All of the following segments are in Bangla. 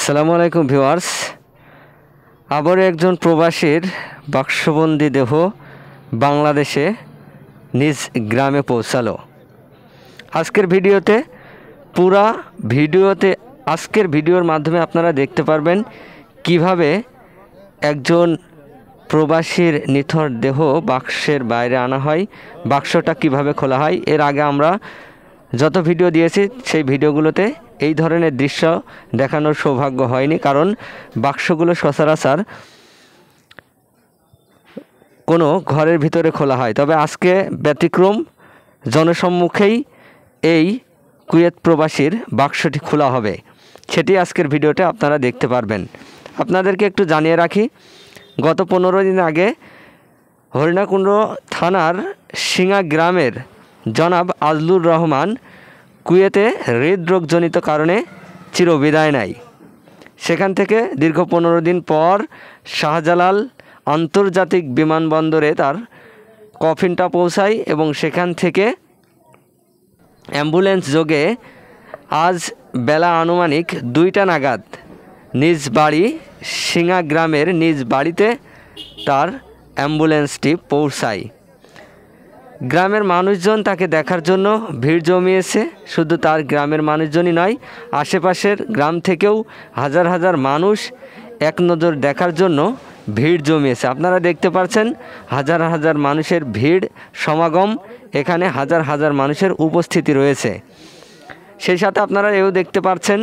আসসালামু আলাইকুম ভিউয়ার্স। আবার একজন প্রবাসীর বাক্সবন্দি দেহ বাংলাদেশে নিজ গ্রামে পৌঁছালো। আজকের ভিডিওর মাধ্যমে আপনারা দেখতে পারবেন কিভাবে একজন প্রবাসীর নিথর দেহ বাক্সের বাইরে আনা হয়, বাক্সটা কিভাবে খোলা হয়। এর আগে আমরা যত ভিডিও দিয়েছি সেই ভিডিওগুলোতে এই ধরনের দৃশ্য দেখানোর সৌভাগ্য হয়নি, কারণ বাক্সগুলো সচরাচর কোনো ঘরের ভিতরে খোলা হয়। তবে আজকে ব্যতিক্রম, জনসম্মুখেই এই কুয়েত প্রবাসীর বাক্সটি খোলা হবে, সেটি আজকের ভিডিওতে আপনারা দেখতে পারবেন। আপনাদেরকে একটু জানিয়ে রাখি, গত 15 দিন আগে হরিণাকুণ্ড থানার সিঙ্গা গ্রামের জনাব আজলুর রহমান কুয়েতে হৃদরোগজনিত কারণে চিরবিদায় নেয়। সেখান থেকে দীর্ঘ 15 দিন পর শাহজালাল আন্তর্জাতিক বিমানবন্দরে তার কফিনটা পৌঁছায় এবং সেখান থেকে অ্যাম্বুলেন্স যোগে আজ বেলা আনুমানিক 2টা নাগাদ নিজ বাড়ি সিঙ্গা গ্রামের নিজ বাড়িতে তার অ্যাম্বুলেন্সটি পৌঁছায়। গ্রামের মানুষজন তাকে দেখার জন্য ভিড় জমিয়েছে। শুধু তার গ্রামের মানুষজনই নয়, আশেপাশের গ্রাম থেকেও হাজার হাজার মানুষ এক নজর দেখার জন্য ভিড় জমিয়েছে। আপনারা দেখতে পাচ্ছেন হাজার হাজার মানুষের ভিড় সমাগম, এখানে হাজার হাজার মানুষের উপস্থিতি রয়েছে। সেই সাথে আপনারা এও দেখতে পাচ্ছেন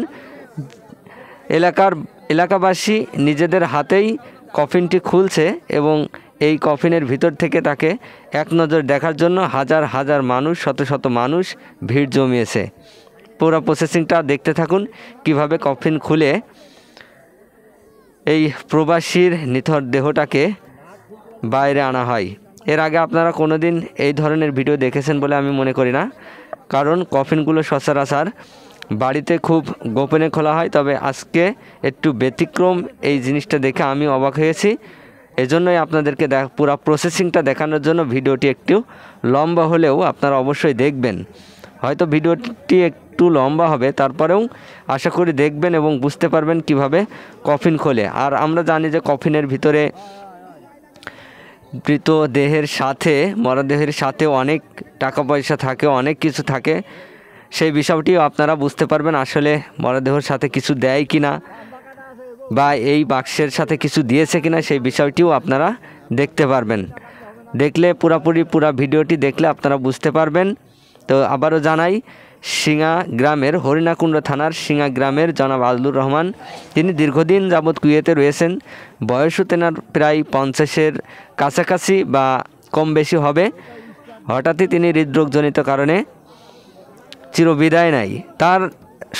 এলাকাবাসী নিজেদের হাতেই কফিনটি খুলছে এবং এই কফিনের ভিতর থেকে তাকে এক নজর দেখার জন্য হাজার হাজার মানুষ, শত শত মানুষ ভিড় জমিয়েছে। পুরো প্রসেসিংটা দেখতে থাকুন, কিভাবে কফিন খুলে এই প্রবাসীর নিথর দেহটাকে বাইরে আনা হয়। এর আগে আপনারা কোনো দিন এই ধরনের ভিডিও দেখেছেন বলে আমি মনে করি না, কারণ কফিনগুলো সচরাচর বাড়িতে খুব গোপনে খোলা হয়। তবে আজকে একটু ব্যতিক্রম এই জিনিসটা দেখে আমি অবাক হয়েছি। এজন্যই আপনাদেরকে পুরো প্রসেসিংটা দেখানোর জন্য ভিডিওটি একটু লম্বা হলেও আপনারা অবশ্যই দেখবেন। হয়তো ভিডিওটি একটু লম্বা হবে, তারপরেও আশা করি দেখবেন এবং বুঝতে পারবেন কিভাবে কফিন খোলে। আর আমরা জানি যে কফিনের ভিতরে মৃত দেহের সাথে, মরদেহের সাথে অনেক টাকা পয়সা থাকে, অনেক কিছু থাকে। সেই বিষয়টিও আপনারা বুঝতে পারবেন আসলে মরদেহের সাথে কিছু দেয় কিনা বা এই বাক্সের সাথে কিছু দিয়েছে কিনা, সেই বিষয়টিও আপনারা দেখতে পারবেন। পুরা ভিডিওটি দেখলে আপনারা বুঝতে পারবেন। তো আবারও জানাই, সিঙ্গা গ্রামের হরিণাকুণ্ড থানার সিঙ্গা গ্রামের জনাব আজলুর রহমান, তিনি দীর্ঘদিন যাবৎ কুয়েতে রয়েছেন। বয়সও তেনার প্রায় 50-এর কাছাকাছি বা কম বেশি হবে। হঠাৎই তিনি হৃদরোগজনিত কারণে চিরবিদায় নেয়। তার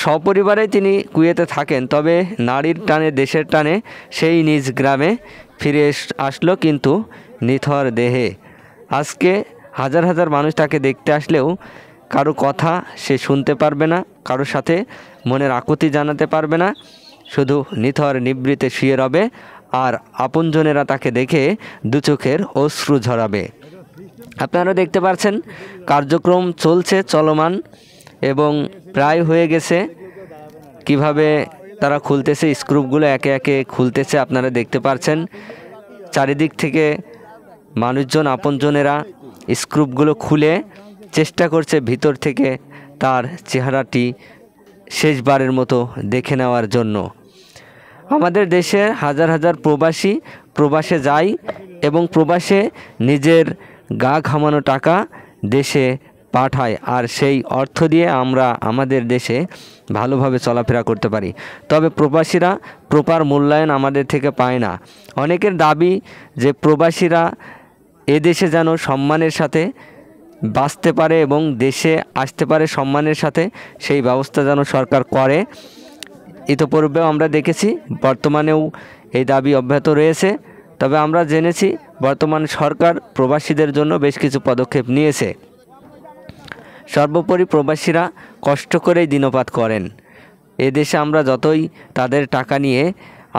সপরিবারে তিনি কুয়েতে থাকেন, তবে নারীর টানে, দেশের টানে সেই নিজ গ্রামে ফিরে আসলো, কিন্তু নিথর দেহে। আজকে হাজার হাজার মানুষ তাকে দেখতে আসলেও কারো কথা সে শুনতে পারবে না, কারোর সাথে মনের আকুতি জানাতে পারবে না, শুধু নিথর নিবৃতে শুয়ে রবে। আর আপনজনেরা তাকে দেখে দু চোখের অশ্রু ঝরাবে। আপনারা দেখতে পাচ্ছেন কার্যক্রম চলছে, চলমান এবং প্রায় হয়ে গেছে। কিভাবে তারা খুলতেছে, স্ক্রুপগুলো একে একে খুলতেছে, আপনারা দেখতে পাচ্ছেন। চারিদিক থেকে মানুষজন, আপনজনেরা স্ক্রুপগুলো খুলে চেষ্টা করছে ভিতর থেকে তার চেহারাটি শেষবারের মতো দেখে নেওয়ার জন্য। আমাদের দেশে হাজার হাজার প্রবাসে যায় এবং প্রবাসে নিজের গা ঘামানো টাকা দেশে পাঠায়, আর সেই অর্থ দিয়ে আমরা আমাদের দেশে ভালোভাবে চলাফেরা করতে পারি। তবে প্রবাসীরা প্রপার মূল্যায়ন আমাদের থেকে পায় না। অনেকের দাবি যে প্রবাসীরা এদেশে যেন সম্মানের সাথে বাঁচতে পারে এবং দেশে আসতে পারে সম্মানের সাথে, সেই ব্যবস্থা যেন সরকার করে। ইতিপূর্বেও আমরা দেখেছি, বর্তমানেও এই দাবি অব্যাহত রয়েছে। তবে আমরা জেনেছি বর্তমান সরকার প্রবাসীদের জন্য বেশ কিছু পদক্ষেপ নিয়েছে। সর্বোপরি প্রবাসীরা কষ্ট করেই দিনপাত করেন। এদেশে আমরা যতই তাদের টাকা নিয়ে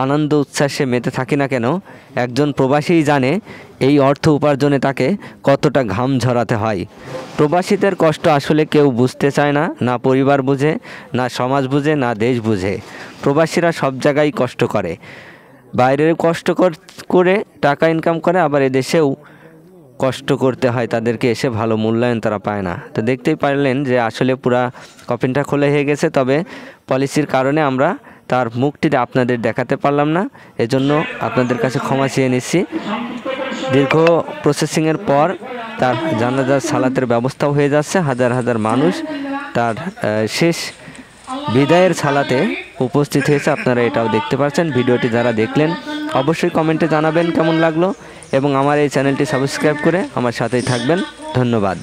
আনন্দ উচ্ছ্বাসে মেতে থাকি না কেন, একজন প্রবাসীই জানে এই অর্থ উপার্জনে তাকে কতটা ঘাম ঝরাতে হয়। প্রবাসীদের কষ্ট আসলে কেউ বুঝতে চায় না, না পরিবার বুঝে, না সমাজ বুঝে, না দেশ বুঝে। প্রবাসীরা সব জায়গায় কষ্ট করে, বাইরে কষ্ট করে টাকা ইনকাম করে, আবার এদেশেও কষ্ট করতে হয় তাদেরকে, এসে ভালো মূল্যায়ন তারা পায় না। তো দেখতেই পারলেন যে আসলে পুরা কফিনটা খোলা হয়ে গেছে, তবে পলিসির কারণে আমরা তার মুখটি আপনাদের দেখাতে পারলাম না, এজন্য আপনাদের কাছে ক্ষমা চেয়ে নিচ্ছি। দীর্ঘ প্রসেসিংয়ের পর তার জানাজার সালাতের ব্যবস্থাও হয়ে যাচ্ছে। হাজার হাজার মানুষ তার শেষ বিদায়ের সালাতে উপস্থিত হয়েছে, আপনারা এটাও দেখতে পাচ্ছেন। ভিডিওটি যারা দেখলেন অবশ্যই কমেন্টে জানাবেন কেমন লাগলো, এবং আমার এই চ্যানেলটি সাবস্ক্রাইব করে আমার সাথেই থাকবেন। ধন্যবাদ।